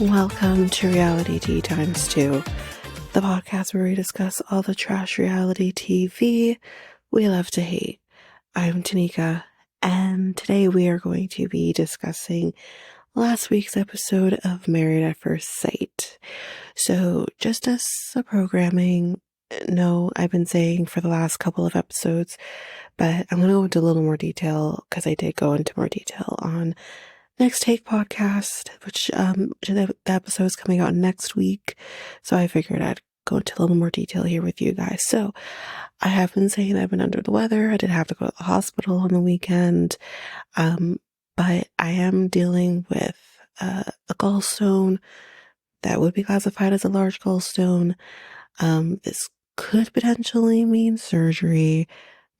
Welcome to Reality Tea Times 2, the podcast where we discuss all the trash reality TV we love to hate. I'm Tanika, and today we are going to be discussing last week's episode of Married at First Sight. So, just as a programming note, I've been saying for the last couple of episodes, but I'm going to go into a little more detail because I did go into more detail on Next Take podcast, which the episode is coming out next week. So I figured I'd go into a little more detail here with you guys. So I have been saying I've been under the weather. I did have to go to the hospital on the weekend. But I am dealing with a gallstone that would be classified as a large gallstone. This could potentially mean surgery.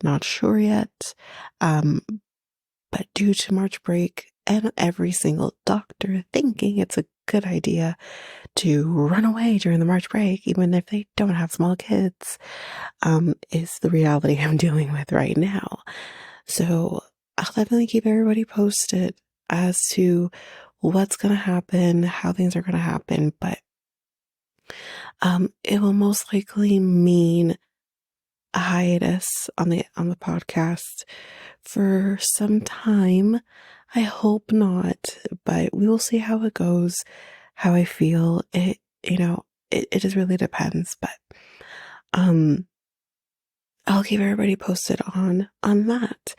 Not sure yet. But due to March break and every single doctor thinking it's a good idea to run away during the March break, even if they don't have small kids, is the reality I'm dealing with right now. So I'll definitely keep everybody posted as to what's going to happen, how things are going to happen, but it will most likely mean a hiatus on the podcast for some time. I hope not, but we will see how it goes, how I feel. It just really depends, but I'll keep everybody posted on that.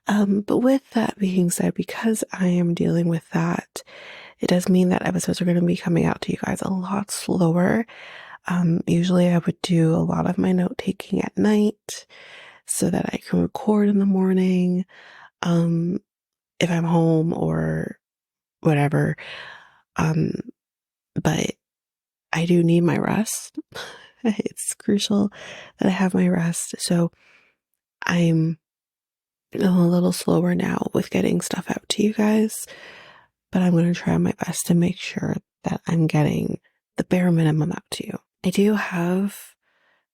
But with that being said, because I am dealing with that, it does mean that episodes are going to be coming out to you guys a lot slower. Usually I would do a lot of my note taking at night so that I can record in the morning, if I'm home or whatever. But I do need my rest. It's crucial that I have my rest. So I'm a little slower now with getting stuff out to you guys, but I'm going to try my best to make sure that I'm getting the bare minimum out to you. I do have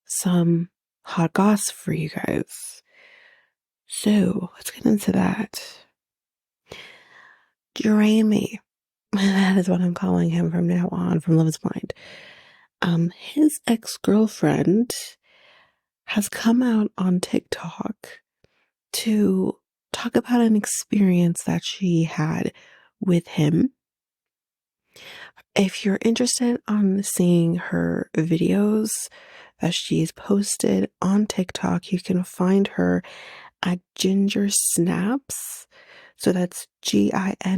some hot goss for you guys. So let's get into that. Jeremy, that is what I'm calling him from now on, from Love is Blind. His ex-girlfriend has come out on TikTok to talk about an experience that she had with him. If you're interested on seeing her videos that she's posted on TikTok, you can find her at Ginger Snaps. So that's GINGERSNAPSS_.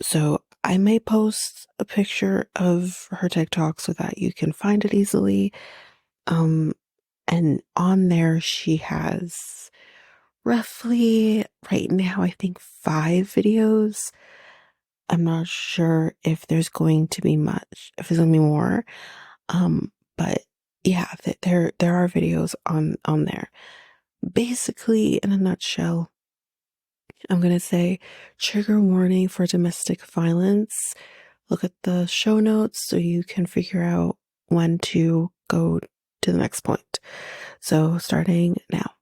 So I may post a picture of her TikTok so that you can find it easily. And on there she has roughly right now, I think 5 videos. I'm not sure if there's going to be much, if there's going to be more. But yeah, there are videos on there. Basically, in a nutshell, I'm going to say trigger warning for domestic violence. Look at the show notes so you can figure out when to go to the next point. So starting now.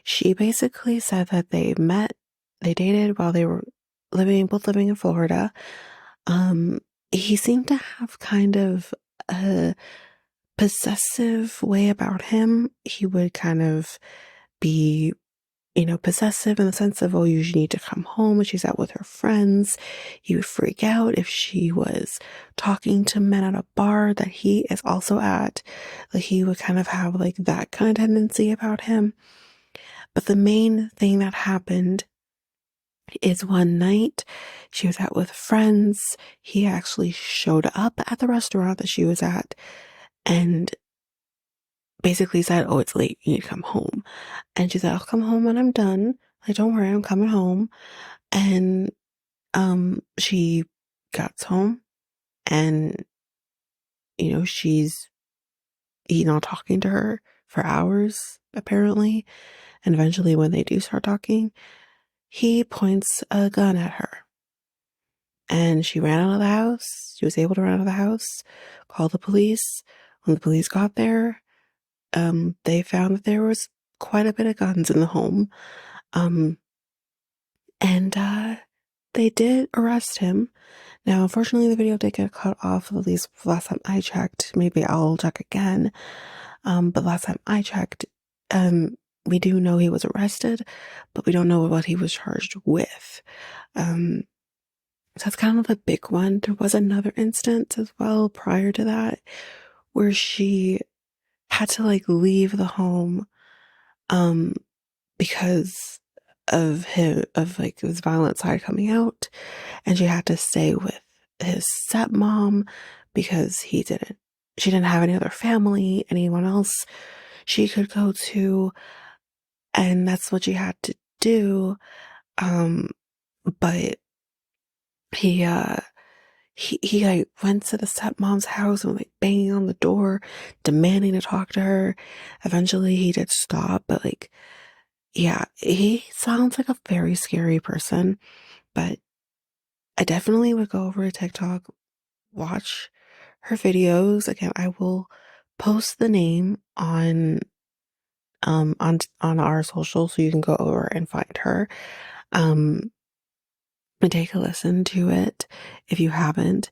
She basically said that they dated while they were both living in Florida. He seemed to have kind of a possessive way about him. He would kind of be, possessive in the sense of, oh, you need to come home when she's out with her friends. He would freak out if she was talking to men at a bar that he is also at. Like, he would kind of have like that kind of tendency about him. But the main thing that happened is one night she was out with friends. He actually showed up at the restaurant that she was at and basically said, oh, it's late, you need to come home. And she said, I'll come home when I'm done. Like, don't worry, I'm coming home. And she gets home and he's not talking to her for hours apparently. And eventually when they do start talking, he points a gun at her. And she ran out of the house. She was able to run out of the house, call the police. When the police got there, they found that there was quite a bit of guns in the home. And they did arrest him. Now, unfortunately, the video did get cut off, at least last time I checked. Maybe I'll check again. But last time I checked, we do know he was arrested, but we don't know what he was charged with. So that's kind of a big one. There was another instance as well prior to that where she had to like leave the home because of his violent side coming out, and she had to stay with his stepmom because she didn't have any other family, anyone else she could go to, and that's what she had to do. But he he like went to the stepmom's house and like banging on the door, demanding to talk to her. Eventually he did stop, but like, yeah, he sounds like a very scary person. But I definitely would go over to TikTok, watch her videos. Again, I will post the name on our social so you can go over and find her. And take a listen to it if you haven't.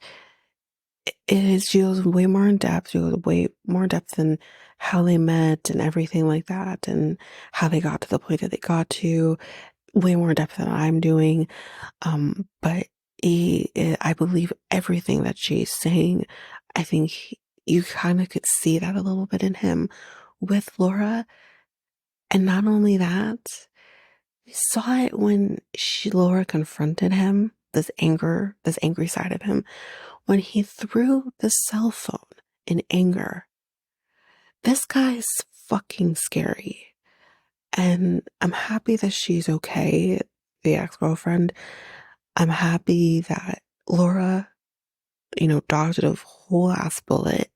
She goes way more in depth. She goes way more in depth than how they met and everything like that, and how they got to the point that they got to. Way more in depth than I'm doing. But I believe everything that she's saying. I think you kind of could see that a little bit in him with Laura. And not only that, we saw it when Laura confronted him, this angry side of him, when he threw the cell phone in anger. This guy is fucking scary. And I'm happy that she's okay, the ex-girlfriend. I'm happy that Laura, dodged a whole ass bullet.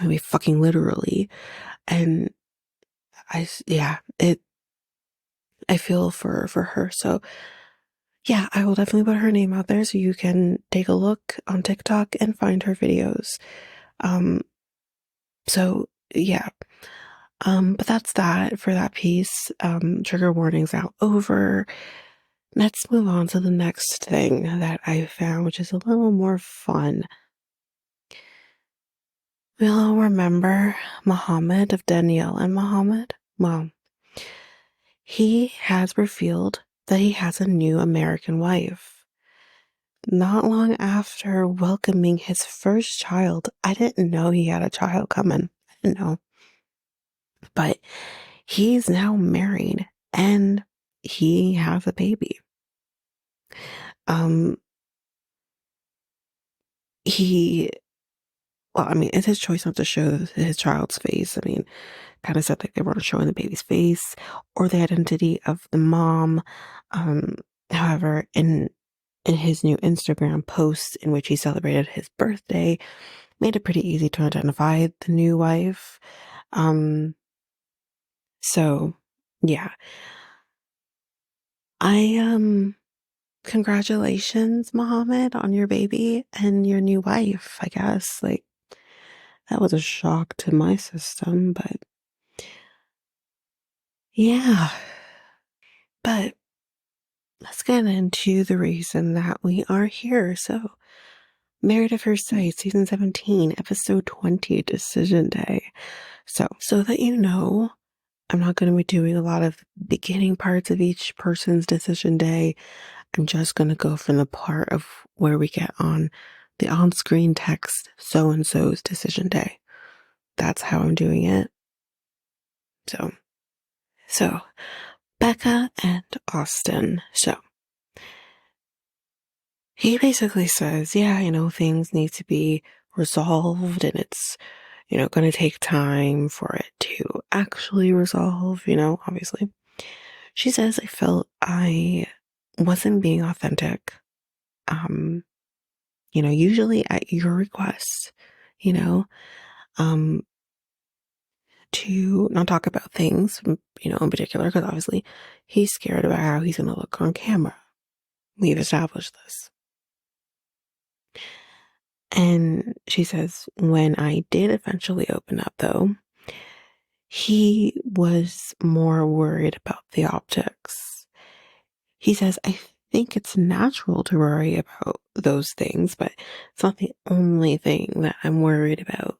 Maybe fucking literally. And I feel for her. So yeah, I will definitely put her name out there so you can take a look on TikTok and find her videos. Um, so yeah. But that's that for that piece. Trigger warnings out over. Let's move on to the next thing that I found, which is a little more fun. We all remember Muhammad of Danielle and Muhammad. Well, he has revealed that he has a new American wife. Not long after welcoming his first child, I didn't know he had a child coming. I didn't know. But he's now married and he has a baby. Um, it's his choice not to show his child's face. I mean, kind of said like they weren't showing the baby's face or the identity of the mom. However, in his new Instagram post in which he celebrated his birthday, made it pretty easy to identify the new wife. So yeah. Congratulations, Mohammed, on your baby and your new wife, I guess. Like, that was a shock to my system, but yeah. But let's get into the reason that we are here. So, Married at First Sight, Season 17, Episode 20, Decision Day. So that you know, I'm not going to be doing a lot of beginning parts of each person's decision day. I'm just going to go from the part of where we get on the on-screen text, so-and-so's decision day. That's how I'm doing it. So Becca and Austin. So he basically says, yeah, things need to be resolved and it's, going to take time for it to actually resolve, obviously. She says, I felt I wasn't being authentic. Usually at your request, um, to not talk about things, in particular, because obviously he's scared about how he's going to look on camera. We've established this. And she says, when I did eventually open up, though, he was more worried about the optics. He says, I think it's natural to worry about those things, but it's not the only thing that I'm worried about.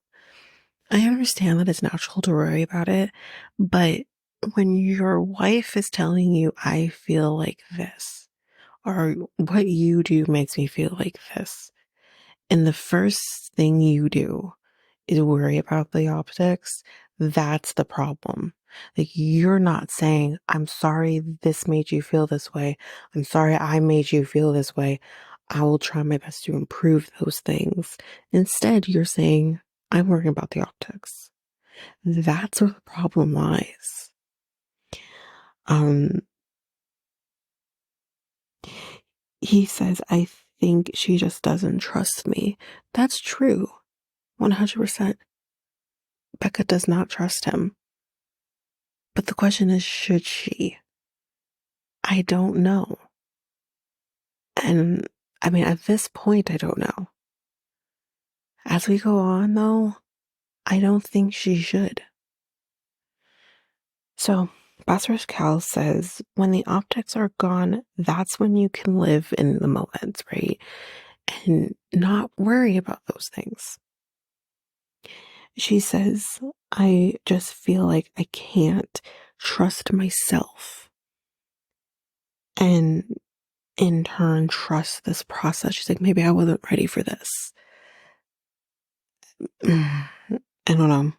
I understand that it's natural to worry about it, but when your wife is telling you, I feel like this, or what you do makes me feel like this, and the first thing you do is worry about the optics, that's the problem. Like, you're not saying, I'm sorry this made you feel this way. I'm sorry I made you feel this way. I will try my best to improve those things. Instead, you're saying, I'm worrying about the optics. That's where the problem lies. Um, he says, I think she just doesn't trust me. That's true. 100%. Becca does not trust him. But the question is, should she? I don't know. And I mean, at this point, I don't know. As we go on, though, I don't think she should. So, Basar's Cal says, when the optics are gone, that's when you can live in the moment, right? And not worry about those things. She says, I just feel like I can't trust myself. And in turn, trust this process. She's like, maybe I wasn't ready for this. I don't know.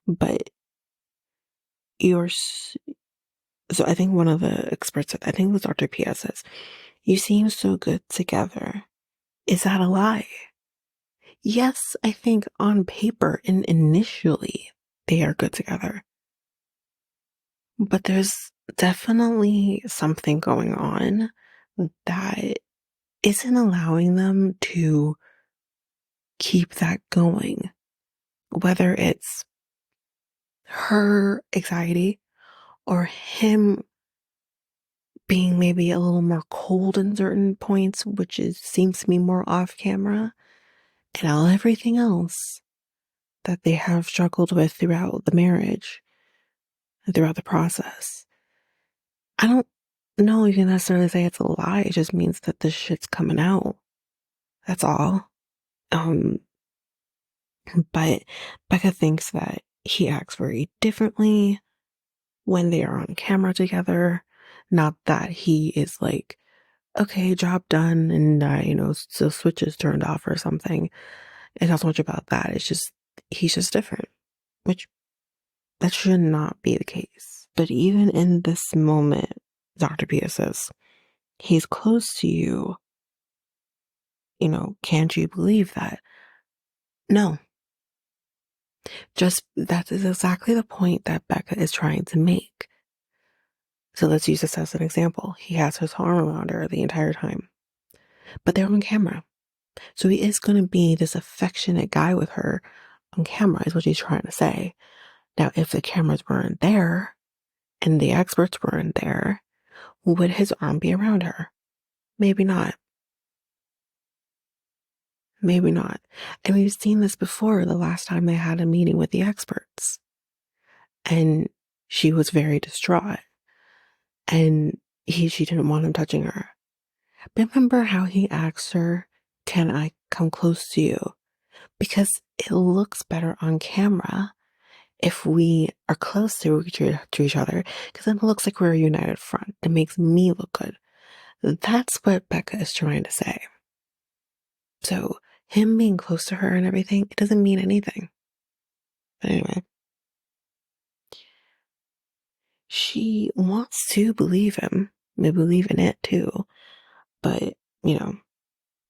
But you're, so I think one of the experts, I think it was Dr. P. says, you seem so good together. Is that a lie? Yes, I think on paper and initially they are good together. But there's definitely something going on that isn't allowing them to keep that going. Whether it's her anxiety or him being maybe a little more cold in certain points, which seems to be more off camera, and all everything else that they have struggled with throughout the marriage and throughout the process. I don't know you can necessarily say it's a lie. It just means that this shit's coming out. That's all. Um, but Becca thinks that he acts very differently when they are on camera together. Not that he is like, okay, job done, and so switch is turned off or something. It's not so much about that. It's just he's just different, which that should not be the case. But even in this moment, Dr. Pia says, he's close to you. Can't you believe that? No. Just that is exactly the point that Becca is trying to make. So let's use this as an example. He has his arm around her the entire time, but they're on camera. So he is going to be this affectionate guy with her on camera, is what she's trying to say. Now, if the cameras weren't there and the experts weren't there, would his arm be around her? Maybe not. Maybe not. And we've seen this before the last time they had a meeting with the experts. And she was very distraught. And she didn't want him touching her. But remember how he asked her, can I come close to you? Because it looks better on camera if we are close to each other, because then it looks like we're a united front. It makes me look good. That's what Becca is trying to say. So him being close to her and everything, it doesn't mean anything. But anyway, she wants to believe him. They believe in it too. But,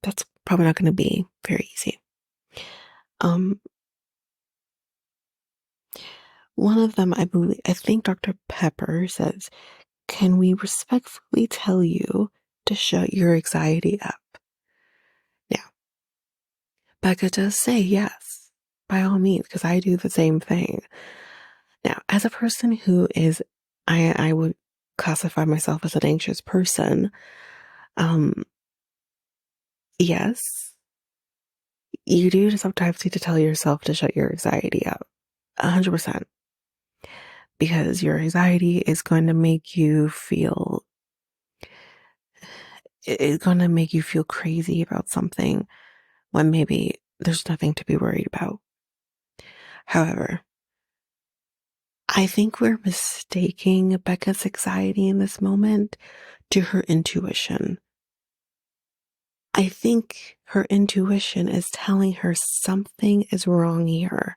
that's probably not going to be very easy. One of them, I think Dr. Pepper says, can we respectfully tell you to shut your anxiety up? Now, Becca does say yes, by all means, because I do the same thing. Now, as a person who is, I would classify myself as an anxious person. Yes, you do sometimes need to tell yourself to shut your anxiety up, 100%, because your anxiety is going to make you feel it's going to make you feel crazy about something when maybe there's nothing to be worried about. However, I think we're mistaking Becca's anxiety in this moment to her intuition. I think her intuition is telling her something is wrong here.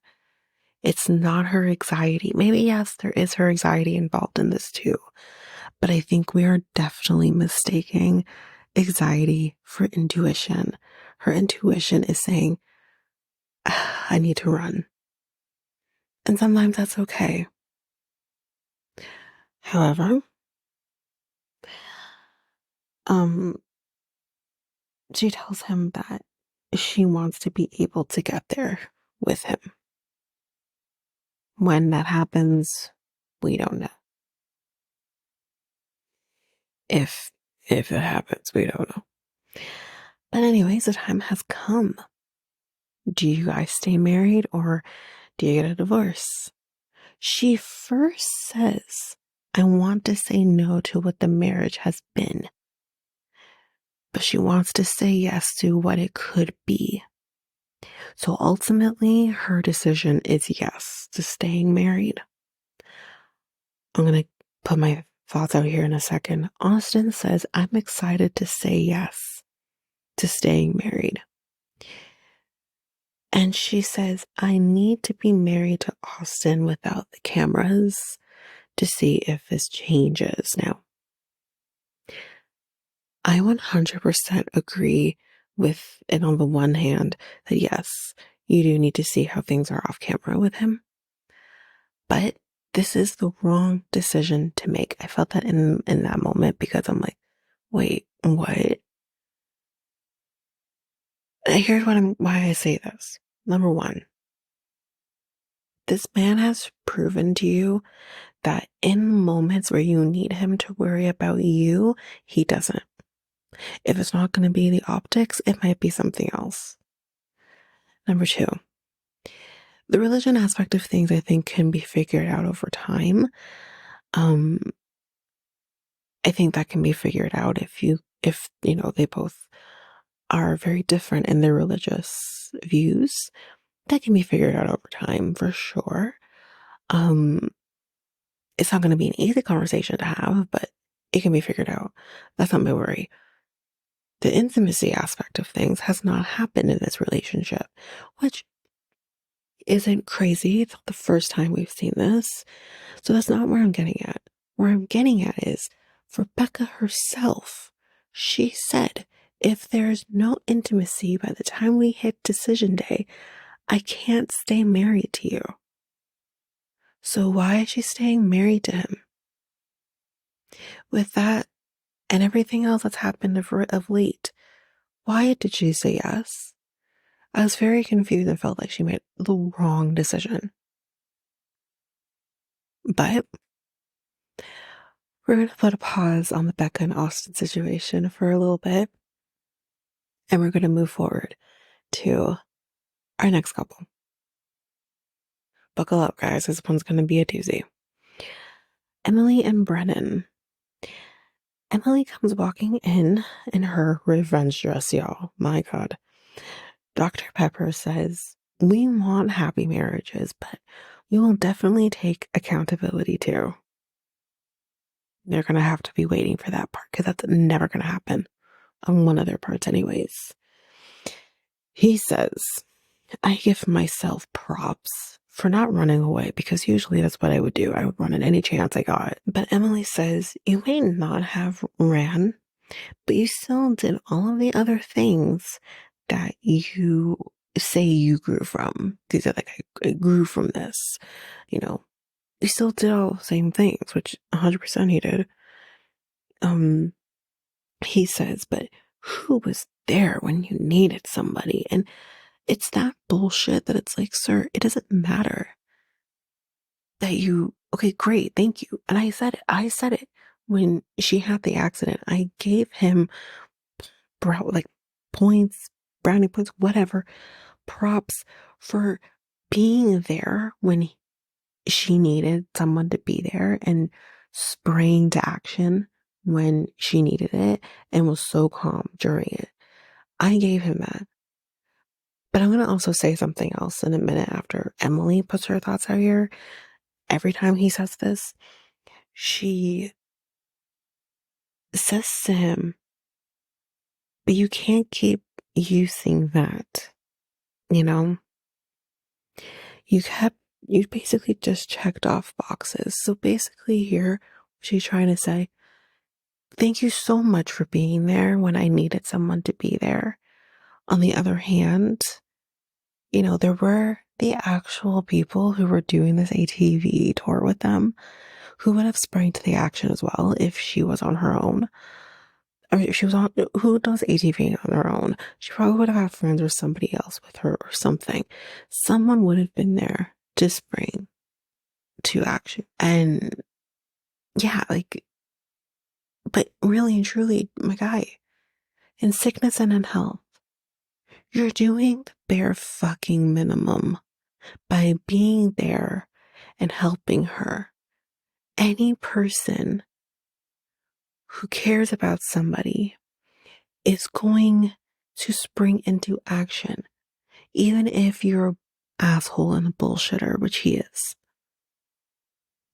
It's not her anxiety. Maybe, yes, there is her anxiety involved in this too. But I think we are definitely mistaking anxiety for intuition. Her intuition is saying, I need to run. And sometimes that's okay. However, um, she tells him that she wants to be able to get there with him. When that happens, we don't know. If it happens, we don't know. But anyways, the time has come. Do you guys stay married or do you get a divorce? She first says, I want to say no to what the marriage has been. But she wants to say yes to what it could be. So ultimately, her decision is yes to staying married. I'm going to put my thoughts out here in a second. Austin says, I'm excited to say yes to staying married. And she says, I need to be married to Austin without the cameras to see if this changes. Now, I 100% agree with it on the one hand that yes, you do need to see how things are off camera with him. But this is the wrong decision to make. I felt that in that moment because I'm like, wait, what? Here's why I say this. Number one, this man has proven to you that in moments where you need him to worry about you, he doesn't. If it's not going to be the optics, it might be something else. Number two, the religion aspect of things I think can be figured out over time. I think that can be figured out if they both are very different in their religious views. That can be figured out over time for sure. It's not going to be an easy conversation to have, but it can be figured out. That's not my worry. The intimacy aspect of things has not happened in this relationship, which isn't crazy. It's not the first time we've seen this. So that's not where I'm getting at. Where I'm getting at is for Becca herself, she said, if there's no intimacy by the time we hit decision day, I can't stay married to you. So why is she staying married to him? With that and everything else that's happened of late, why did she say yes? I was very confused and felt like she made the wrong decision. But we're going to put a pause on the Becca and Austin situation for a little bit. And we're going to move forward to our next couple. Buckle up, guys. This one's going to be a doozy. Emily and Brennan. Emily comes walking in her revenge dress, y'all. My God. Dr. Pepper says, we want happy marriages, but we will definitely take accountability too. They're going to have to be waiting for that part because that's never going to happen on one of their parts anyways. He says, I give myself props for not running away because usually that's what I would do. I would run at any chance I got. But Emily says, you may not have ran, but you still did all of the other things that you say you grew from. These are like, I grew from this, you still did all the same things, which 100% he did. He says, but who was there when you needed somebody? And it's that bullshit that it's like, sir, it doesn't matter that okay, great, thank you. And I said it when she had the accident. I gave him points, brownie points, whatever, props for being there when she needed someone to be there and spraying to action when she needed it and was so calm during it. I gave him that. But I'm going to also say something else in a minute after Emily puts her thoughts out here. Every time he says this, she says to him, but you can't keep using that, you know? You basically just checked off boxes. So basically here, she's trying to say, thank you so much for being there when I needed someone to be there. On the other hand, there were the actual people who were doing this ATV tour with them who would have sprang to the action as well if she was on her own. I mean, if she was on, who does ATV on her own? She probably would have had friends or somebody else with her or something. Someone would have been there to spring to action. And yeah, but really and truly, my guy, in sickness and in health, you're doing the bare fucking minimum by being there and helping her. Any person who cares about somebody is going to spring into action, even if you're an asshole and a bullshitter, which he is.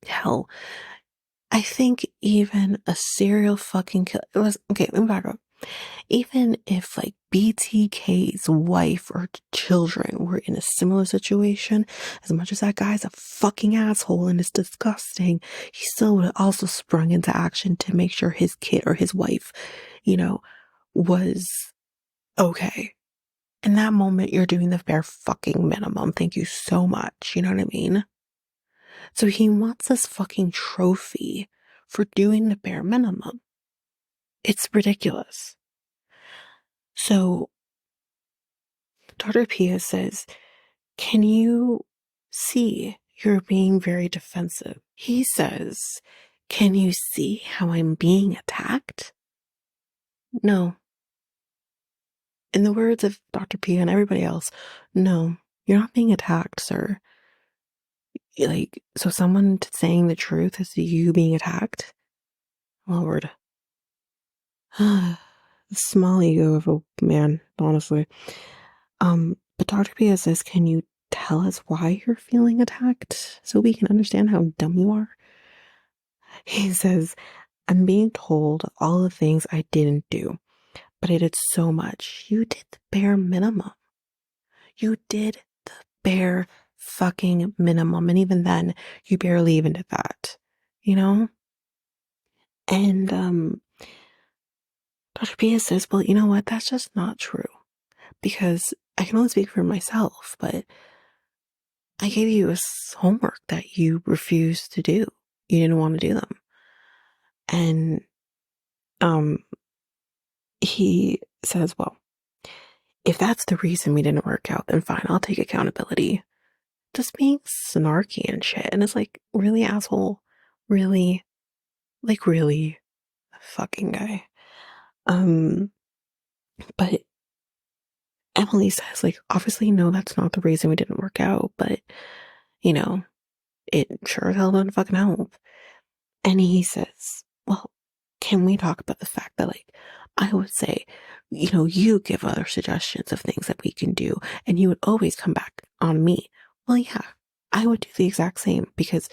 Hell, I think even a serial fucking killer. Okay, let me back up. Even if BTK's wife or children were in a similar situation, as much as that guy's a fucking asshole and is disgusting, he still would have also sprung into action to make sure his kid or his wife, was okay. In that moment, you're doing the bare fucking minimum. Thank you so much. You know what I mean? So he wants this fucking trophy for doing the bare minimum. It's ridiculous. So Dr. Pia says, can you see you're being very defensive? He says, can you see how I'm being attacked? No. In the words of Dr. Pia and everybody else, no, you're not being attacked, sir. So someone saying the truth is you being attacked? Lord. The small ego of a man, honestly. But Dr. Pia says, can you tell us why you're feeling attacked so we can understand how dumb you are? He says, I'm being told all the things I didn't do, but I did so much. You did the bare minimum. You did the bare fucking minimum. And even then, you barely even did that, And Dr. Pia says, well, you know what? That's just not true. Because I can only speak for myself, but I gave you a homework that you refused to do. You didn't want to do them. And he says, well, if that's the reason we didn't work out, then fine, I'll take accountability. Just being snarky and shit. And it's really, asshole? Really? Really? Fucking guy. But Emily says, obviously, no, that's not the reason we didn't work out, but, it sure as hell doesn't fucking help. And he says, well, can we talk about the fact that, I would say, you give other suggestions of things that we can do, and you would always come back on me. Well, yeah, I would do the exact same because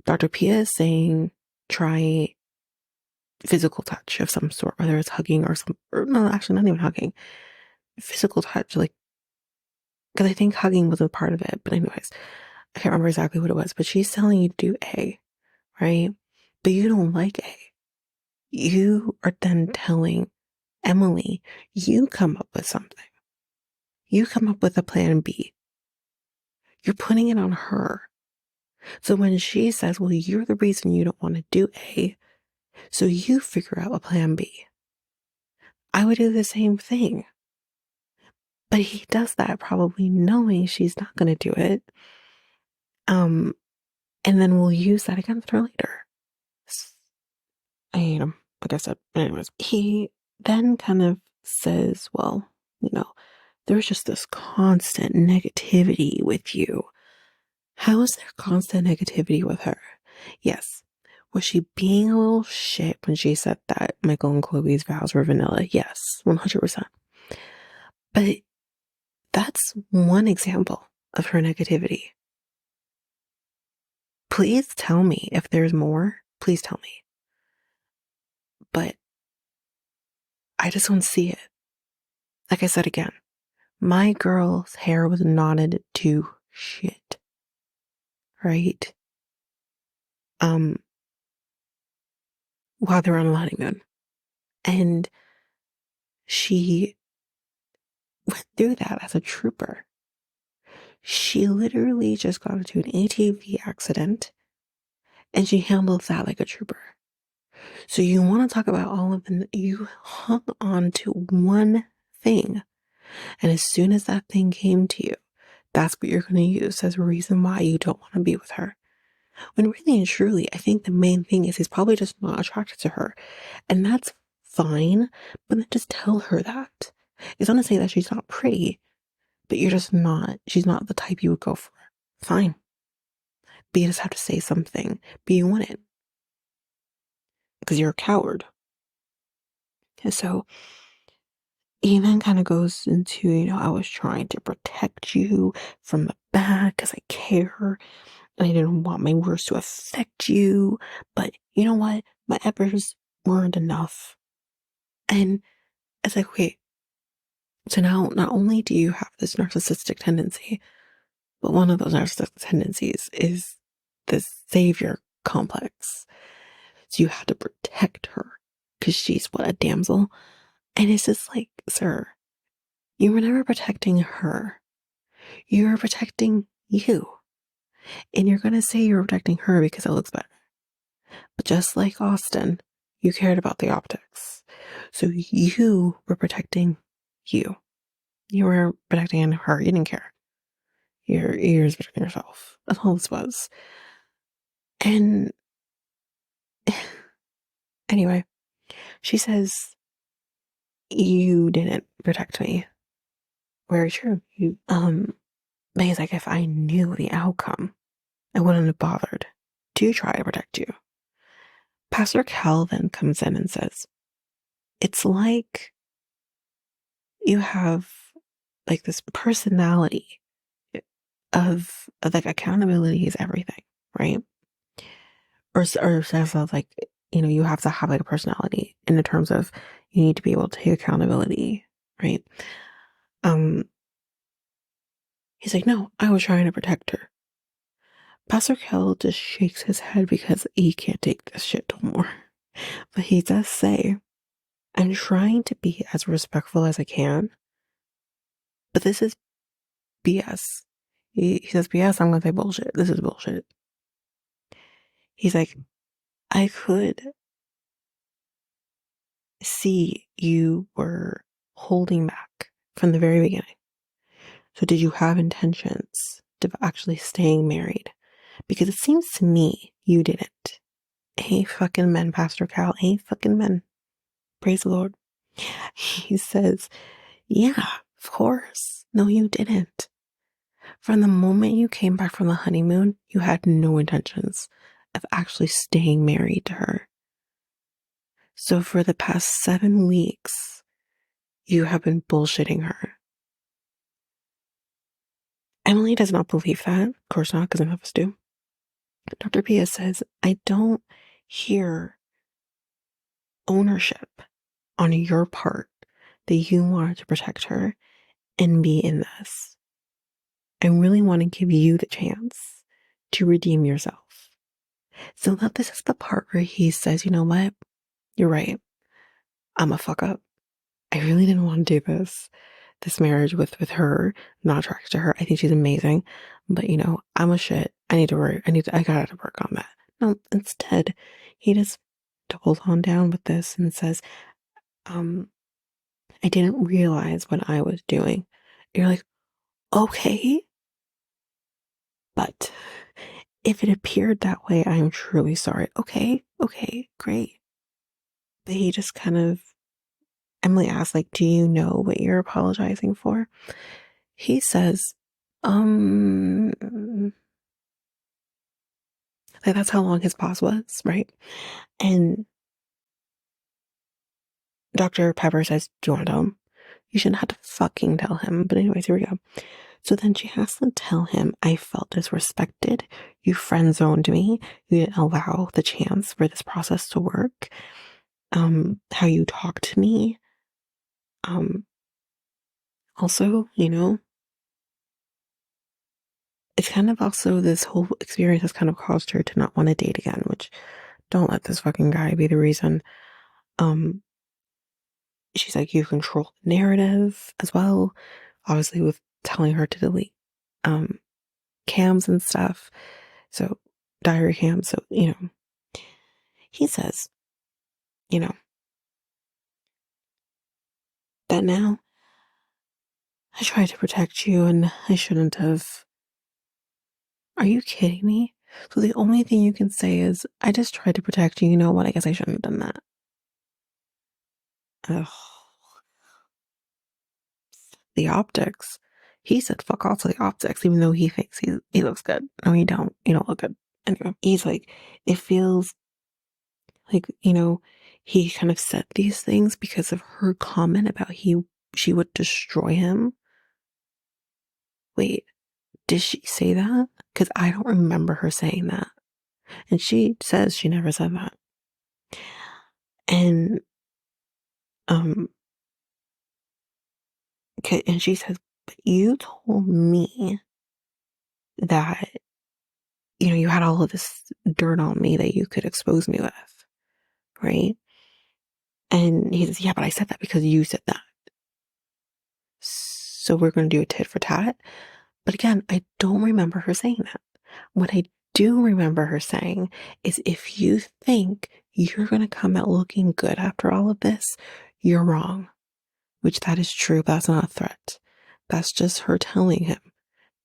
Dr. Pia is saying try physical touch of some sort, whether it's hugging or no, actually not even hugging, physical touch, because I think hugging was a part of it. But anyways, I can't remember exactly what it was, but she's telling you to do A, right? But you don't like A. You are then telling Emily, you come up with something. You come up with a plan B. You're putting it on her. So when she says, well, you're the reason you don't want to do A, so you figure out a plan B. I would do the same thing. But he does that probably knowing she's not going to do it. And then we'll use that against her later. I hate him, like I said. Anyways, he then kind of says, well, there's just this constant negativity with you. How is there constant negativity with her? Yes, Was she being a little shit when she said that Michael and Chloe's vows were vanilla? Yes, 100%. But that's one example of her negativity. Please tell me if there's more. Please tell me. But I just don't see it. Like I said again, my girl's hair was knotted to shit. Right? While they were on the honeymoon. And she went through that as a trooper. She literally just got into an ATV accident and she handled that like a trooper. So you want to talk about all of them, you hung on to one thing. And as soon as that thing came to you, that's what you're going to use as a reason why you don't want to be with her. When really and truly, I think the main thing is he's probably just not attracted to her. And that's fine, but then just tell her that. It's not to say that she's not pretty, but you're just not, she's not the type you would go for. Fine. But you just have to say something. But you want it. Because you're a coward. And so he then kind of goes into, I was trying to protect you from the bad because I care. And I didn't want my words to affect you. But you know what? My efforts weren't enough. And it's like, wait. So now, not only do you have this narcissistic tendency, but one of those narcissistic tendencies is this savior complex. So you have to protect her because she's what, a damsel? And it's just like, sir, you were never protecting her. You were protecting you. And you're going to say you're protecting her because it looks better. But just like Austin, you cared about the optics. So you were protecting you. You were protecting her. You didn't care. You're protecting yourself. That's all this was. And anyway, she says, you didn't protect me. Very true. But he's like, if I knew the outcome, I wouldn't have bothered to try to protect you. Pastor Cal then comes in and says, it's like you have like this personality of like accountability is everything, right? Or says like, you have to have like a personality in the terms of you need to be able to take accountability, right? He's like, no, I was trying to protect her. Pastor Kel just shakes his head because he can't take this shit no more. But he does say, I'm trying to be as respectful as I can, but this is BS. He says, BS, I'm going to say bullshit. This is bullshit. He's like, I could see you were holding back from the very beginning. So did you have intentions of actually staying married? Because it seems to me you didn't. Ain't fucking men, Pastor Cal. Ain't fucking men. Praise the Lord. He says, yeah, of course. No, you didn't. From the moment you came back from the honeymoon, you had no intentions of actually staying married to her. So for the past 7 weeks, you have been bullshitting her. Emily does not believe that. Of course not, because none of us do. Dr. Pia says, I don't hear ownership on your part that you wanted to protect her and be in this. I really want to give you the chance to redeem yourself. So now this is the part where he says, you know what? You're right. I'm a fuck up. I really didn't want to do this marriage with her. I'm not attracted to her. I think she's amazing. But I'm a shit. I gotta work on that. No, instead, he just doubles on down with this and says, I didn't realize what I was doing. You're like, okay. But if it appeared that way, I am truly sorry. Okay, great. But he just Emily asked, like, do you know what you're apologizing for? He says, Like, that's how long his pause was, right? And Dr. Pepper says, do you want to tell him? You shouldn't have to fucking tell him. But anyways, here we go. So then she has to tell him, I felt disrespected. You friend zoned me. You didn't allow the chance for this process to work. How you talk to me. Also, it's kind of also this whole experience has kind of caused her to not want to date again, which don't let this fucking guy be the reason. Um, she's like, you control the narrative as well, obviously with telling her to delete um cams and stuff. So diary cams. So, he says, you know, that now I tried to protect you and I shouldn't have. Are you kidding me? So the only thing you can say is, I just tried to protect you. You know what? I guess I shouldn't have done that. Ugh. The optics. He said fuck off to the optics, even though he thinks he looks good. No, you don't. You don't look good. Anyway, he's like, it feels like, he kind of said these things because of her comment about she would destroy him. Wait, did she say that? Because I don't remember her saying that. And she says she never said that. And um okay, and she says, but you told me that you had all of this dirt on me that you could expose me with, right? And he says, yeah, but I said that because you said that. So we're going to do a tit for tat. But again, I don't remember her saying that. What I do remember her saying is, if you think you're going to come out looking good after all of this, you're wrong. Which that is true, but that's not a threat. That's just her telling him,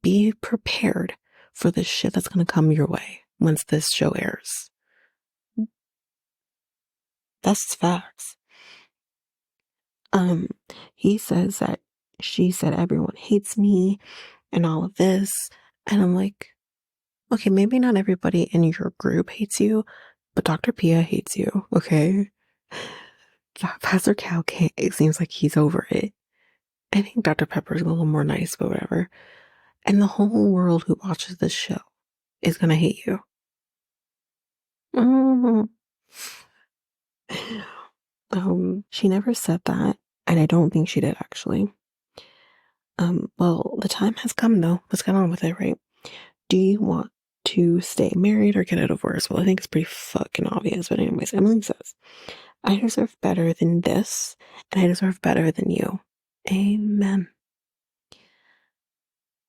be prepared for the shit that's going to come your way once this show airs. That's facts. He says that she said everyone hates me and all of this. And I'm like, okay, maybe not everybody in your group hates you, but Dr. Pia hates you, okay? Pastor Cal can't, it seems like he's over it. I think Dr. Pepper's a little more nice, but whatever. And the whole world who watches this show is gonna hate you. Mm. She never said that, and I don't think she did actually. Well, the time has come though. Let's get on with it, right? Do you want to stay married or get a divorce? Well, I think it's pretty fucking obvious, but anyways, Emily says, I deserve better than this, and I deserve better than you. Amen.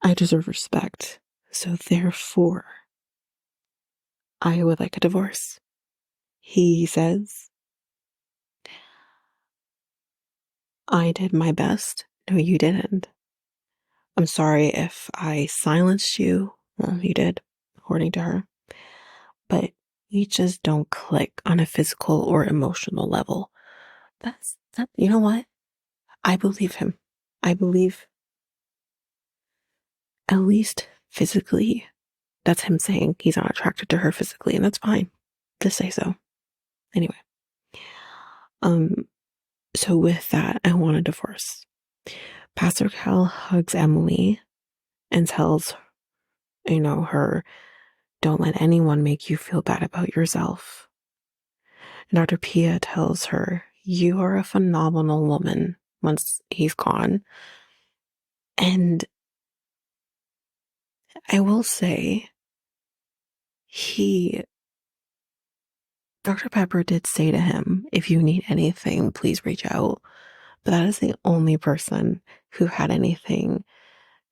I deserve respect, so therefore, I would like a divorce. He says, I did my best. No, you didn't. I'm sorry if I silenced you. Well, you did, according to her. But we just don't click on a physical or emotional level. That's that. You know what? I believe him. I believe, at least physically, that's him saying he's not attracted to her physically, and that's fine. Just say so. Anyway. So with that, I want a divorce. Pastor Cal hugs Emily and tells, her, don't let anyone make you feel bad about yourself. And Dr. Pia tells her, you are a phenomenal woman once he's gone. And I will say, Dr. Pepper did say to him, if you need anything, please reach out. But that is the only person who had anything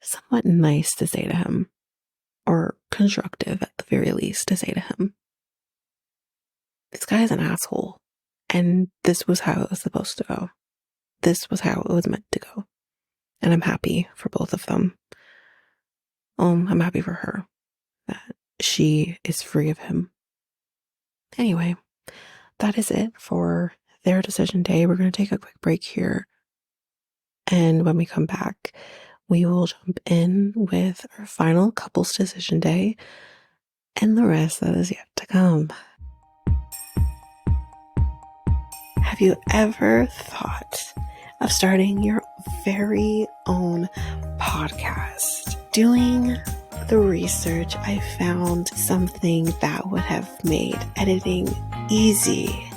somewhat nice to say to him, or constructive at the very least to say to him. This guy is an asshole. And this was how it was supposed to go. This was how it was meant to go. And I'm happy for both of them. I'm happy for her that she is free of him. Anyway, that is it for their decision day. We're going to take a quick break here. And when we come back, we will jump in with our final couples decision day. and the rest that is yet to come. Have you ever thought of starting your very own podcast? Doing the research, I found something that would have made editing easy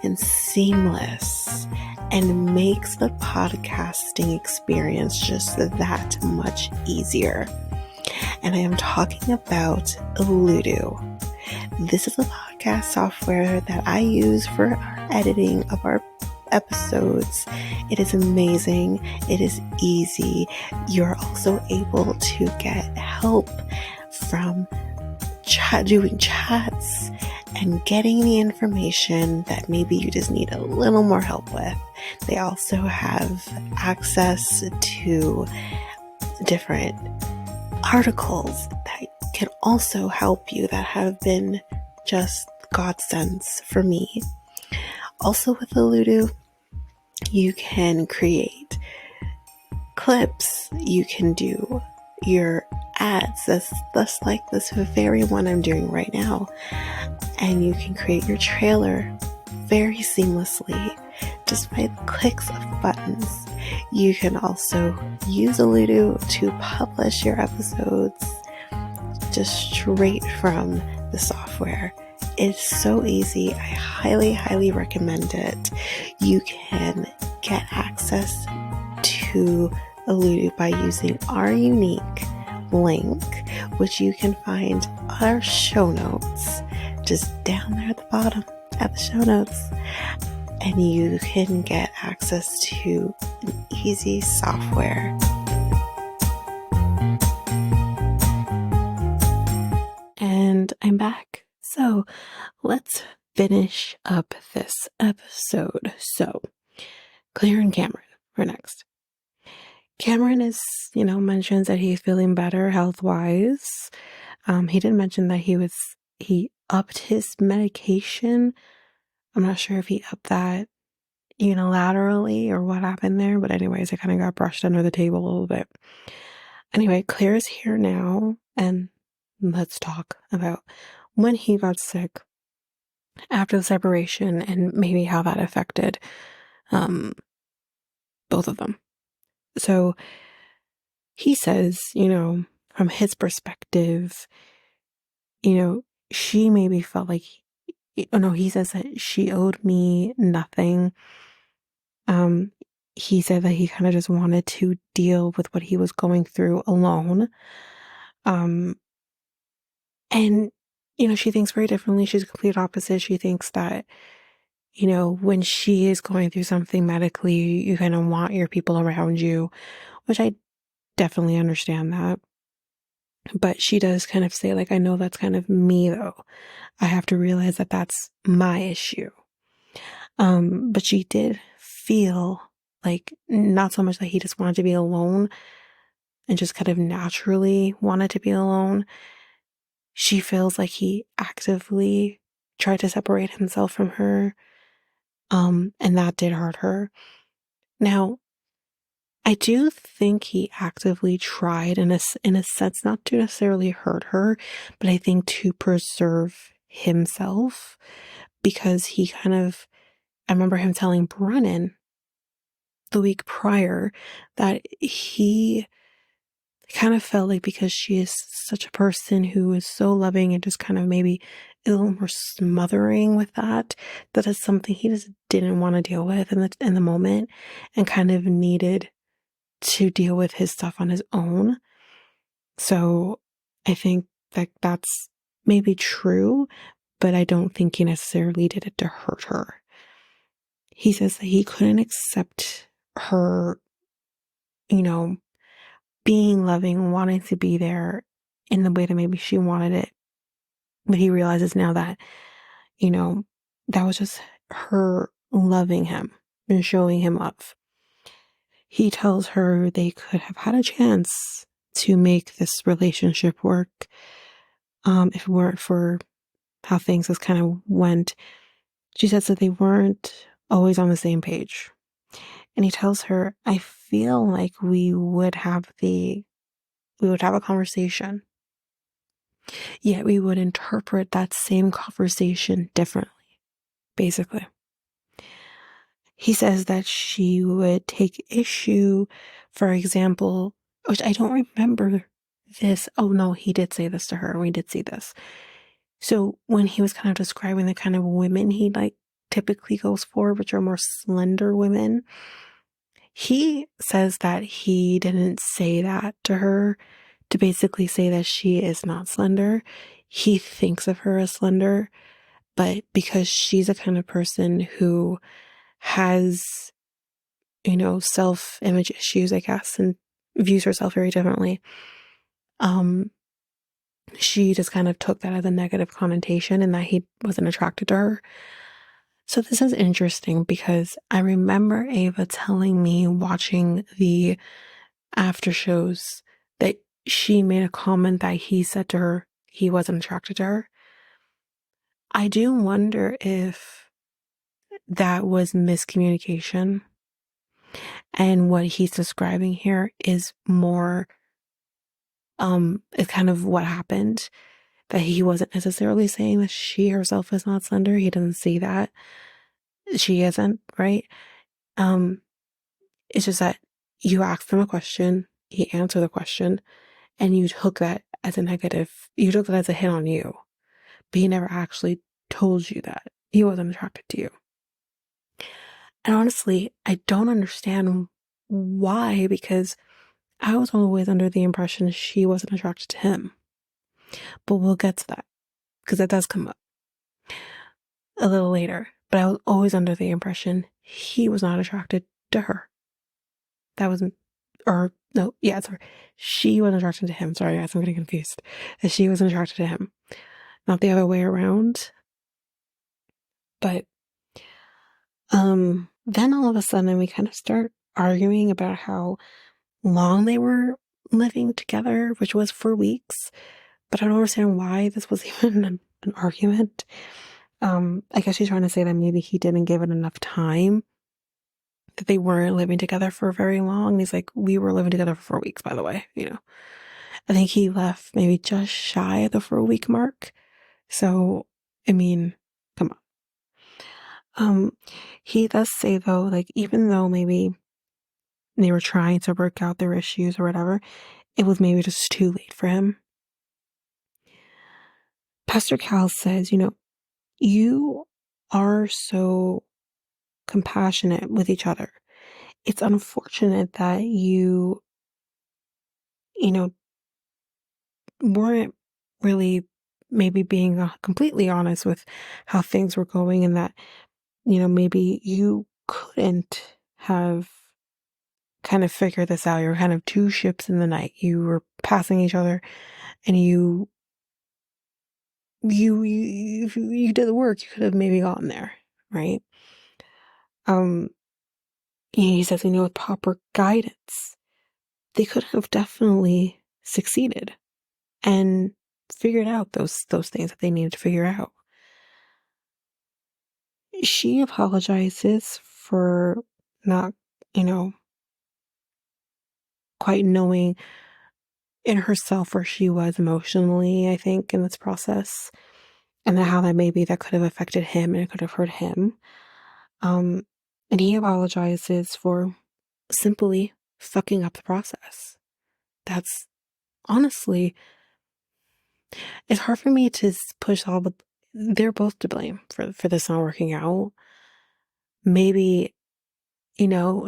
and seamless and makes the podcasting experience just that much easier. And I am talking about Ludo. This is a podcast software that I use for editing of our episodes. It is amazing. It is easy. You're also able to get help from doing chats and getting the information that maybe you just need a little more help with. They also have access to different articles that can also help you that have been just godsends for me. Also with Ludo, you can create clips, you can do your ads, that's like this very one I'm doing right now, and you can create your trailer very seamlessly just by the clicks of buttons. You can also use Ludo to publish your episodes just straight from the software. It's so easy. I highly recommend it. You can get access to Ludo by using our unique link, which you can find on our show notes, just down there at the bottom at the show notes. And you can get access to an easy software. And I'm back. So let's finish up this episode. So Claire and Cameron are next. Cameron is, mentions that he's feeling better health-wise. He did mention that he upped his medication. I'm not sure if he upped that unilaterally or what happened there, but anyways, it kind of got brushed under the table a little bit. Anyway, Claire is here now, and let's talk about when he got sick after the separation and maybe how that affected both of them. So he says, from his perspective, she maybe felt like, he says that she owed me nothing. He said that he kind of just wanted to deal with what he was going through alone. And, she thinks very differently. She's a complete opposite. She thinks that, when she is going through something medically, you kind of want your people around you, which I definitely understand that. But she does kind of say, like, I know that's kind of me, though. I have to realize that that's my issue. But she did feel like not so much that he just wanted to be alone and just kind of naturally wanted to be alone. She feels like he actively tried to separate himself from her. And that did hurt her. Now, I do think he actively tried in a sense, not to necessarily hurt her, but I think to preserve himself, because he I remember him telling Brennan the week prior that he kind of felt like, because she is such a person who is so loving and just kind of maybe a little more smothering with that is something he just didn't want to deal with in the moment, and kind of needed to deal with his stuff on his own. So I think that that's maybe true, but I don't think he necessarily did it to hurt her. He says that he couldn't accept her, being loving, wanting to be there in the way that maybe she wanted it. But he realizes now that, that was just her loving him and showing him love. He tells her they could have had a chance to make this relationship work, if it weren't for how things just kind of went. She says that they weren't always on the same page. And he tells her, I feel like we would have a conversation. Yet we would interpret that same conversation differently, basically. He says that she would take issue, for example, which I don't remember this. Oh no, he did say this to her. We did see this. So when he was kind of describing the kind of women he like typically goes for, which are more slender women, he says that he didn't say that to her to basically say that she is not slender. He thinks of her as slender, but because she's a kind of person who has, self-image issues, I guess, and views herself very differently, she just kind of took that as a negative connotation and that he wasn't attracted to her. So this is interesting because I remember Ava telling me watching the after shows that she made a comment that he said to her he wasn't attracted to her. I do wonder if that was miscommunication and what he's describing here is more is kind of what happened, that he wasn't necessarily saying that she herself is not slender. He doesn't see that she isn't, right? um it's just that you asked him a question, he answered the question, and you took that as a negative, you took that as a hit on you, but he never actually told you that he wasn't attracted to you. And honestly, I don't understand why, because I was always under the impression she wasn't attracted to him. But we'll get to that, because that does come up a little later. But I was always under the impression he was not attracted to her. That wasn't, or no, yeah, sorry. She wasn't attracted to him. Sorry, guys, I'm getting confused. That she wasn't attracted to him, not the other way around. But then all of a sudden we kind of start arguing about how long they were living together, which was for weeks. But I don't understand why this was even an argument. I guess she's trying to say that maybe he didn't give it enough time, that they weren't living together for very long. And he's like, we were living together for 4 weeks, by the way, I think he left maybe just shy of the 4 week mark. So, I mean, come on. He does say though, like, even though maybe they were trying to work out their issues or whatever, it was maybe just too late for him. Pastor Cal says, you are so compassionate with each other. It's unfortunate that you know, weren't really maybe being completely honest with how things were going, and that, maybe you couldn't have kind of figured this out. You're kind of two ships in the night. You were passing each other, and you did the work. You could have maybe gotten there, right? He says, with proper guidance, they could have definitely succeeded and figured out those things that they needed to figure out. She apologizes for not, quite knowing in herself where she was emotionally, I think, in this process, and how that maybe that could have affected him and it could have hurt him. And he apologizes for simply fucking up the process. That's honestly, it's hard for me to push they're both to blame for this not working out. Maybe,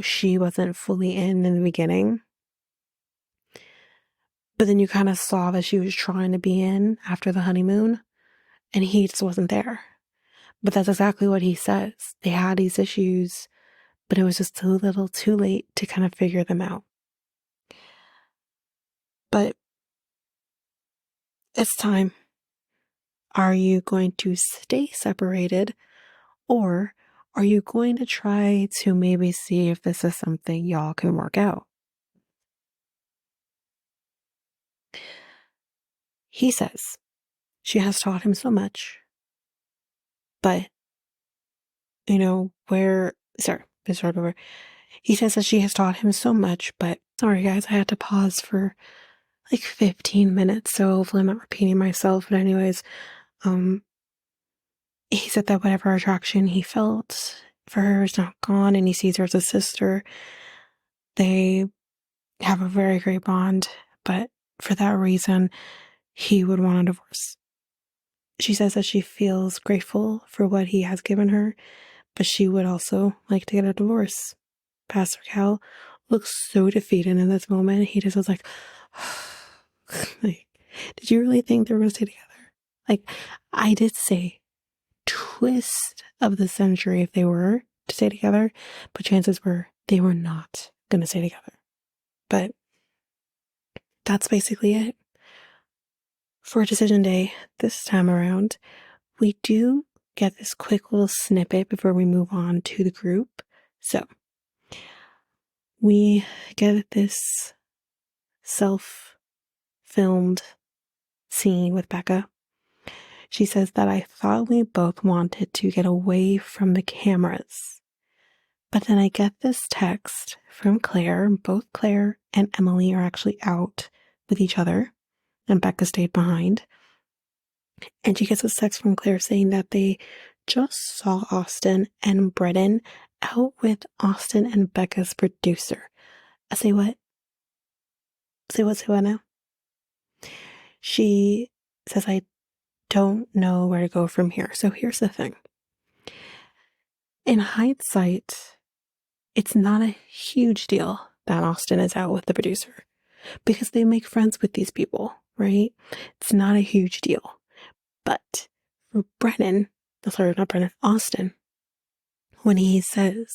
she wasn't fully in the beginning, but then you kind of saw that she was trying to be in after the honeymoon, and he just wasn't there. But that's exactly what he says. They had these issues, but it was just too little too late to kind of figure them out. But it's time. Are you going to stay separated, or are you going to try to maybe see if this is something y'all can work out? He says she has taught him so much, but, sorry, let's start over. He says that she has taught him so much, but sorry guys, I had to pause for like 15 minutes, so hopefully I'm not repeating myself. But anyways, he said that whatever attraction he felt for her is not gone, and he sees her as a sister. They have a very great bond, but for that reason, he would want a divorce. She says that she feels grateful for what he has given her, but she would also like to get a divorce. Pastor Cal looks so defeated in this moment. He just was like, like, did you really think they were going to stay together? Like, I did say twist of the century if they were to stay together, but chances were they were not going to stay together. But that's basically it for decision day this time around. We do get this quick little snippet before we move on to the group. So we get this self-filmed scene with Becca. She says that I thought we both wanted to get away from the cameras. But then I get this text from Claire. Both Claire and Emily are actually out with each other, and Becca stayed behind. And she gets a text from Claire saying that they just saw Austin and Brennan out with Austin and Becca's producer. I say what? Say what now? She says, I don't know where to go from here. So here's the thing. In hindsight, it's not a huge deal that Austin is out with the producer because they make friends with these people, right? It's not a huge deal. But for Austin, when he says,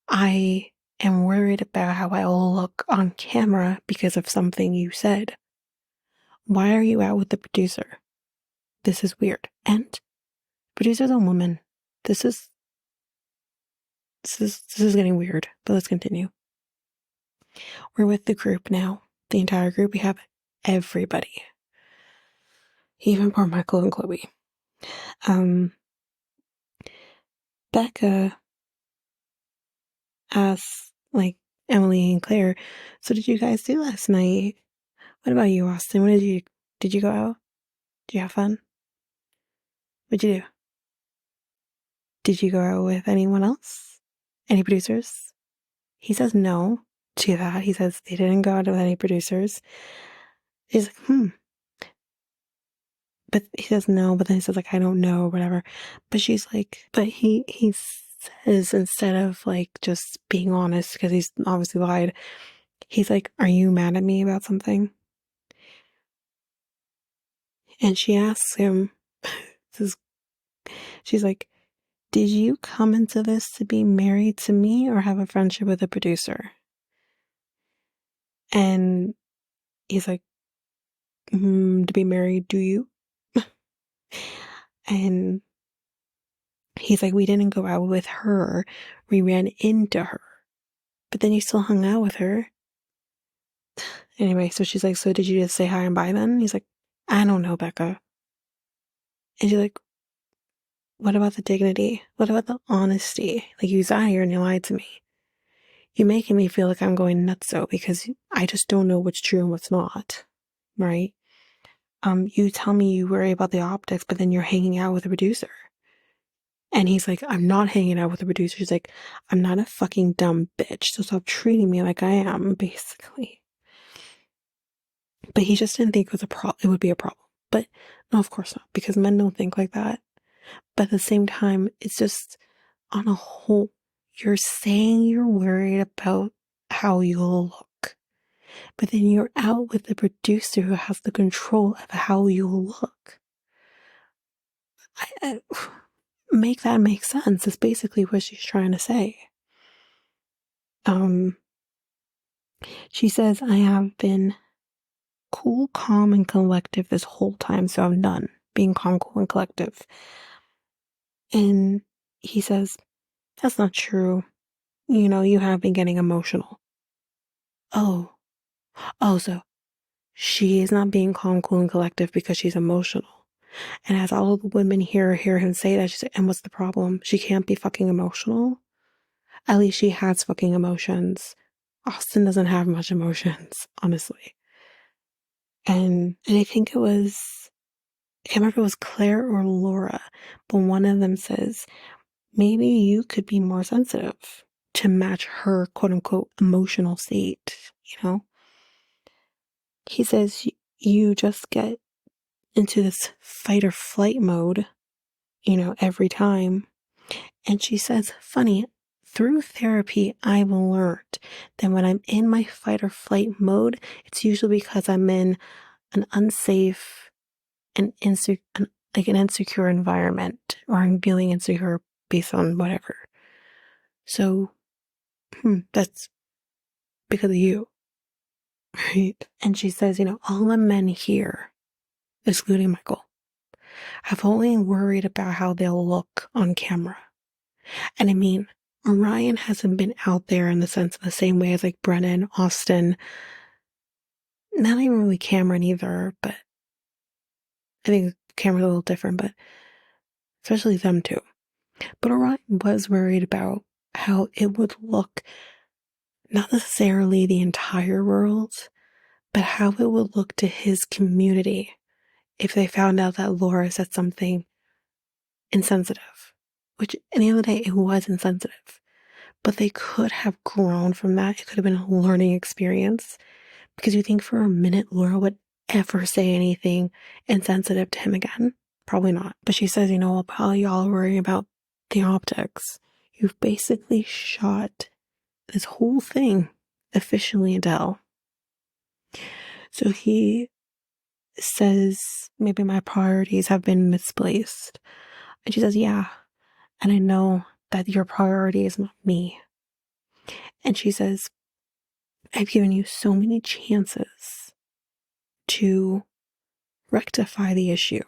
I am worried about how I will look on camera because of something you said. Why are you out with the producer? This is weird. And producer's a woman. This is getting weird, but let's continue. We're with the group now. The entire group. We have everybody. Even poor Michael and Chloe. Becca asks, like, Emily and Claire, so did you guys do last night? What about you, Austin? Did you go out? Did you have fun? What'd you do? Did you go out with anyone else? Any producers? He says no to that. He says they didn't go out with any producers. He's like, But he says no, but then he says, like, I don't know, or whatever. But she's like, but he says, instead of, like, just being honest, because he's obviously lied, he's like, are you mad at me about something? And she asks him, she's like, did you come into this to be married to me or have a friendship with a producer? And he's like, to be married, do you? And he's like, we didn't go out with her. We ran into her. But then you still hung out with her. Anyway, so she's like, so did you just say hi and bye then? He's like, I don't know, Becca. And she's like, what about the dignity? What about the honesty? Like, you sat here and you lied to me. You're making me feel like I'm going nutso because I just don't know what's true and what's not, right? You tell me you worry about the optics, but then you're hanging out with a producer. And he's like, I'm not hanging out with a producer. She's like, I'm not a fucking dumb bitch, so stop treating me like I am, basically. But he just didn't think it would be a problem. But no, of course not, because men don't think like that. But at the same time, it's just, on a whole, you're saying you're worried about how you'll look. But then you're out with the producer who has the control of how you'll look. Make that make sense is basically what she's trying to say. She says, I have been cool, calm, and collective this whole time, so I'm done being calm, cool, and collective. And he says, that's not true. You know, you have been getting emotional. Oh, so she is not being calm, cool, and collective because she's emotional. And as all of the women hear him say that, she's like, and what's the problem? She can't be fucking emotional? At least she has fucking emotions. Austin doesn't have much emotions, honestly. And I think it was, I can't remember if it was Claire or Laura, but one of them says, maybe you could be more sensitive to match her quote unquote emotional state, you know? He says, you just get into this fight or flight mode, every time. And she says, funny, through therapy, I've learned that when I'm in my fight or flight mode, it's usually because I'm in an unsafe and an insecure environment, or I'm feeling insecure based on whatever. So, that's because of you, right? And she says, all the men here, excluding Michael, have only worried about how they'll look on camera. And I mean, Ryan hasn't been out there in the sense of the same way as like Brennan, Austin, not even really Cameron either, but I think Cameron's a little different, but especially them two. But Orion was worried about how it would look, not necessarily the entire world, but how it would look to his community if they found out that Laura said something insensitive. Which, at the end of the day, it was insensitive. But they could have grown from that. It could have been a learning experience. Because you think for a minute Laura would ever say anything insensitive to him again? Probably not. But she says, while y'all worry about the optics, you've basically shot this whole thing officially Adele. So he says, maybe my priorities have been misplaced. And she says, yeah. And I know that your priority is not me. And she says, I've given you so many chances to rectify the issue.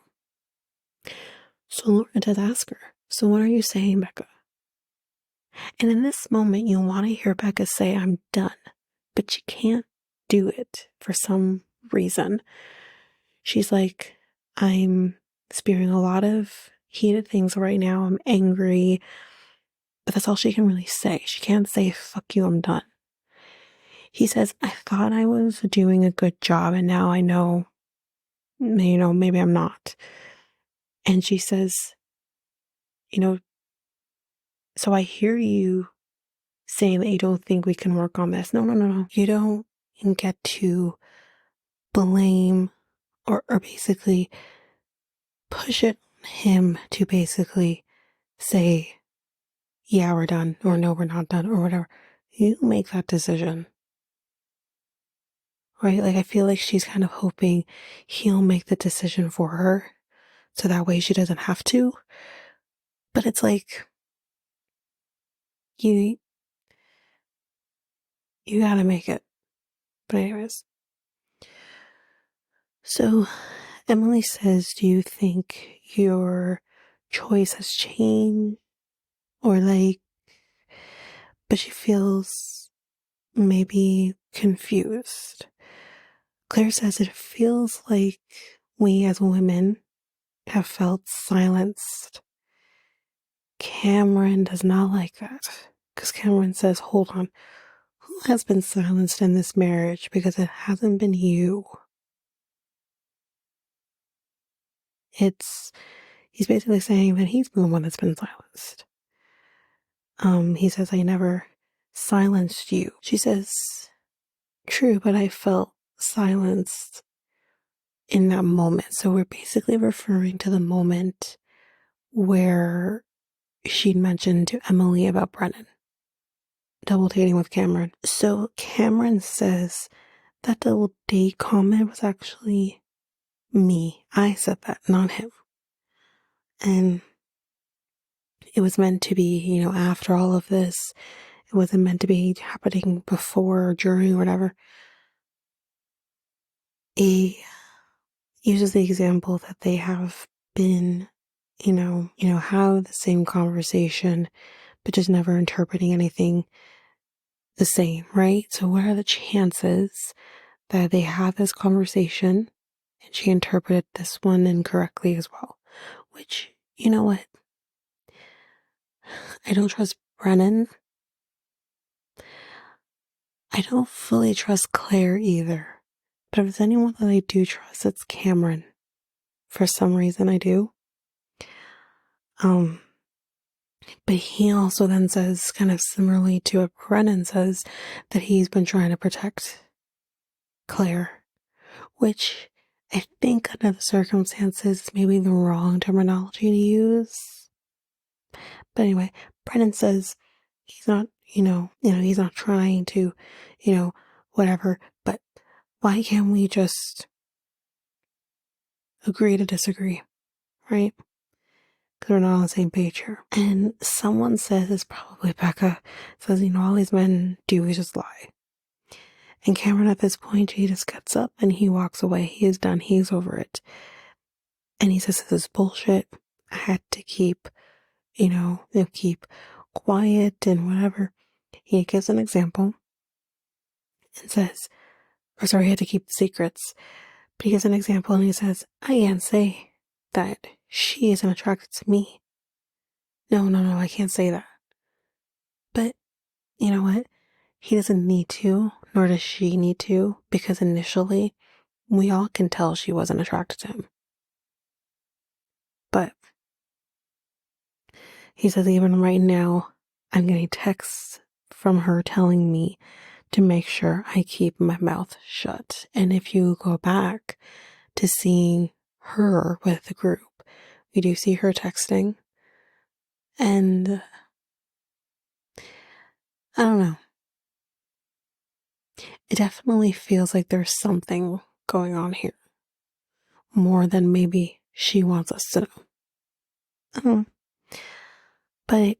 So Laura does ask her, so what are you saying, Becca? And in this moment, you want to hear Becca say, I'm done. But she can't do it for some reason. She's like, I'm spewing a lot of heated things right now. I'm angry. But that's all she can really say. She can't say, fuck you, I'm done. He says, I thought I was doing a good job, and now I know, maybe I'm not. And she says, so I hear you saying that you don't think we can work on this. No, no, no, no. You don't get to blame or basically push it on him to basically say, yeah, we're done, or no, we're not done, or whatever. You make that decision. Right? Like, I feel like she's kind of hoping he'll make the decision for her, so that way she doesn't have to. But it's like, you gotta make it. But anyways. So Emily says, do you think your choice has changed? Or like, but she feels maybe confused. Claire says it feels like we as women have felt silenced. Cameron does not like that. Because Cameron says, hold on, who has been silenced in this marriage? Because it hasn't been you. He's basically saying that he's been the one that's been silenced. He says, I never silenced you. She says, true, but I felt silenced in that moment. So we're basically referring to the moment where she'd mentioned to Emily about Brennan double dating with Cameron. So Cameron says that double date comment was actually me. I said that, not him. And it was meant to be, after all of this. It wasn't meant to be happening before or during or whatever. He uses the example that they have been, have the same conversation, but just never interpreting anything the same, right? So what are the chances that they have this conversation and she interpreted this one incorrectly as well? Which, you know what? I don't trust Brennan. I don't fully trust Claire either, But if there's anyone that I do trust, it's Cameron. For some reason I do. But he also then says, kind of similarly to what Brennan says, that he's been trying to protect Claire, which I think under the circumstances is maybe the wrong terminology to use. But anyway, Brennan says he's not, he's not trying to, whatever, but why can't we just agree to disagree, right? Because we're not on the same page here. And someone says, it's probably Becca, says, all these men do is just lie. And Cameron at this point, he just gets up and he walks away. He is done. He's over it. And he says, this is bullshit. I had to keep, keep quiet and whatever. He gives an example and says, he had to keep the secrets. But he gives an example and he says, I can't say that she isn't attracted to me. No, I can't say that. But you know what? He doesn't need to, nor does she need to, because initially, we all can tell she wasn't attracted to him. But he says, even right now, I'm getting texts from her telling me to make sure I keep my mouth shut. And if you go back to seeing her with the group, we do see her texting. And I don't know. It definitely feels like there's something going on here. More than maybe she wants us to know. I don't know. But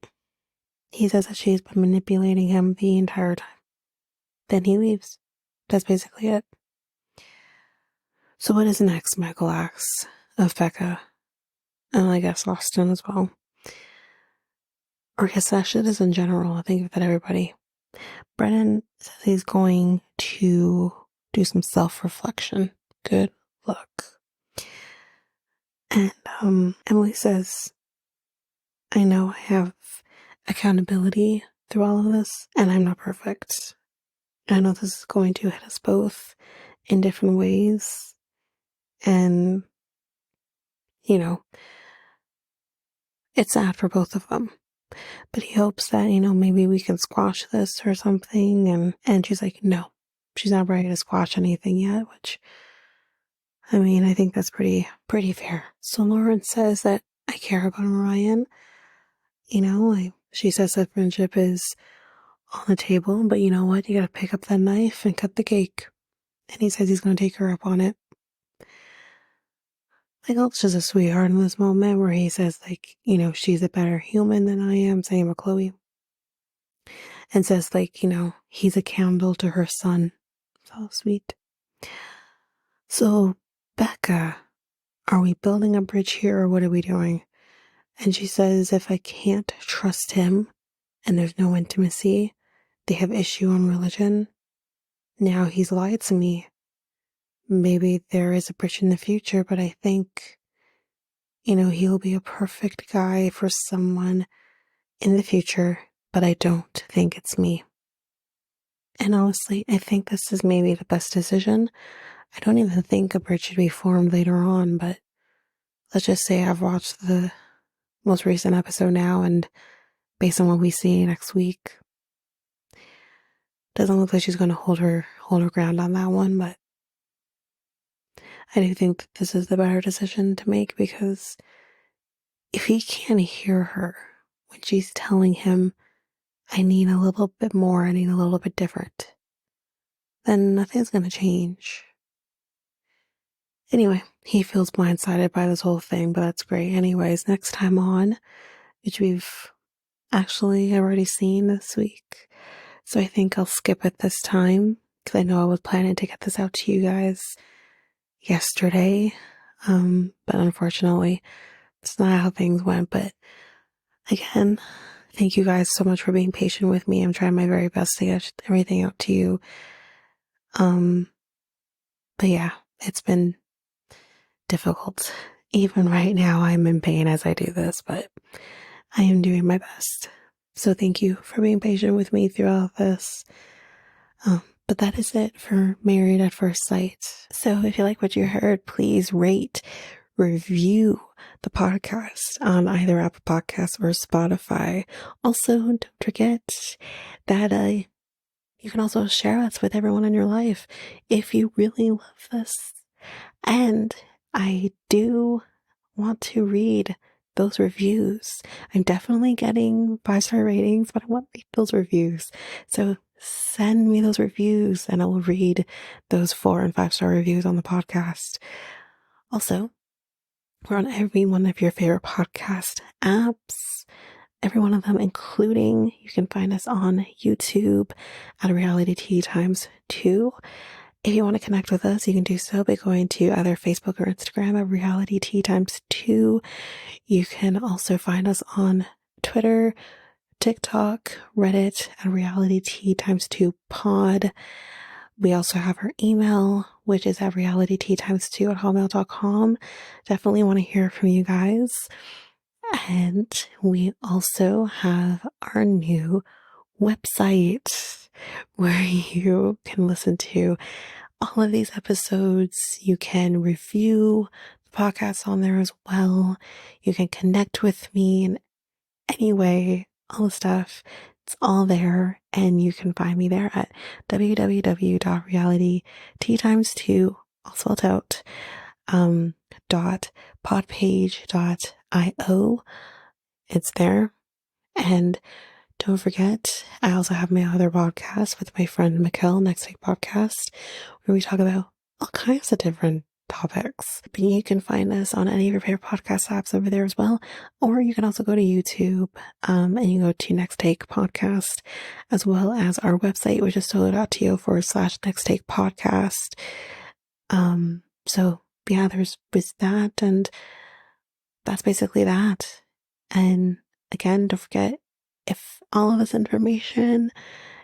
he says that she's been manipulating him the entire time. Then he leaves. That's basically it. So what is next? Michael asks of Becca, and I guess Austin as well. Or I guess that is in general. I think that everybody. Brennan says he's going to do some self-reflection. Good luck. And Emily says, I know I have accountability through all of this, and I'm not perfect. I know this is going to hit us both in different ways. And, it's sad for both of them. But he hopes that, maybe we can squash this or something. And she's like, no, she's not ready to squash anything yet, which, I think that's pretty fair. So Lauren says that I care about Ryan. She says that friendship is on the table, but you know what? You gotta pick up that knife and cut the cake. And he says he's gonna take her up on it. Gulp's just a sweetheart in this moment where he says, she's a better human than I am, same with Chloe. And says, he's a candle to her sun. So sweet. So, Becca, are we building a bridge here or what are we doing? And she says, if I can't trust him and there's no intimacy, they have issue on religion. Now he's lied to me. Maybe there is a bridge in the future, but I think, he'll be a perfect guy for someone in the future, but I don't think it's me. And honestly, I think this is maybe the best decision. I don't even think a bridge should be formed later on, but let's just say I've watched the most recent episode now, and based on what we see next week, doesn't look like she's going to hold her ground on that one, but I do think that this is the better decision to make, because if he can't hear her when she's telling him, I need a little bit more, I need a little bit different, then nothing's going to change. Anyway, he feels blindsided by this whole thing, but that's great. Anyways, next time on, which we've actually already seen this week, so I think I'll skip it this time, because I know I was planning to get this out to you guys yesterday, but unfortunately, it's not how things went. But again, thank you guys so much for being patient with me. I'm trying my very best to get everything out to you. But yeah, it's been difficult. Even right now, I'm in pain as I do this, but I am doing my best. So thank you for being patient with me throughout this. But that is it for Married at First Sight. So if you like what you heard, please rate, review the podcast on either Apple Podcasts or Spotify. Also, don't forget that you can also share us with everyone in your life if you really love this. And I do want to read those reviews. I'm definitely getting 5-star ratings, but I want to read those reviews. So send me those reviews and I will read those 4 and 5-star reviews on the podcast. Also, we're on every one of your favorite podcast apps. Every one of them, including you can find us on YouTube at Reality Tea Times 2. If you want to connect with us, you can do so by going to either Facebook or Instagram at Reality Tea Times 2. You can also find us on Twitter, TikTok, Reddit at Reality Tea Times 2 Pod. We also have our email, which is at realityteatimes2 at hotmail.com. Definitely want to hear from you guys. And we also have our new website where you can listen to all of these episodes. You can review the podcast on there as well. You can connect with me in any way, all the stuff. It's all there, and you can find me there at www.realityteatimes2, all spelled out, .podpage.io. It's there. And don't forget, I also have my other podcast with my friend Mikkel, Next Take Podcast, where we talk about all kinds of different topics. But you can find us on any of your favorite podcast apps over there as well. Or you can also go to YouTube and you go to Next Take Podcast, as well as our website, which is solo.to/Next Take Podcast. So yeah, there's that, and that's basically that. And again, don't forget, if all of this information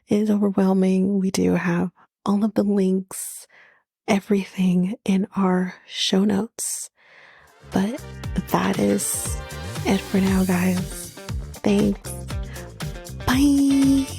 is overwhelming, we do have all of the links, everything in our show notes. But that is it for now, guys. Thanks. Bye.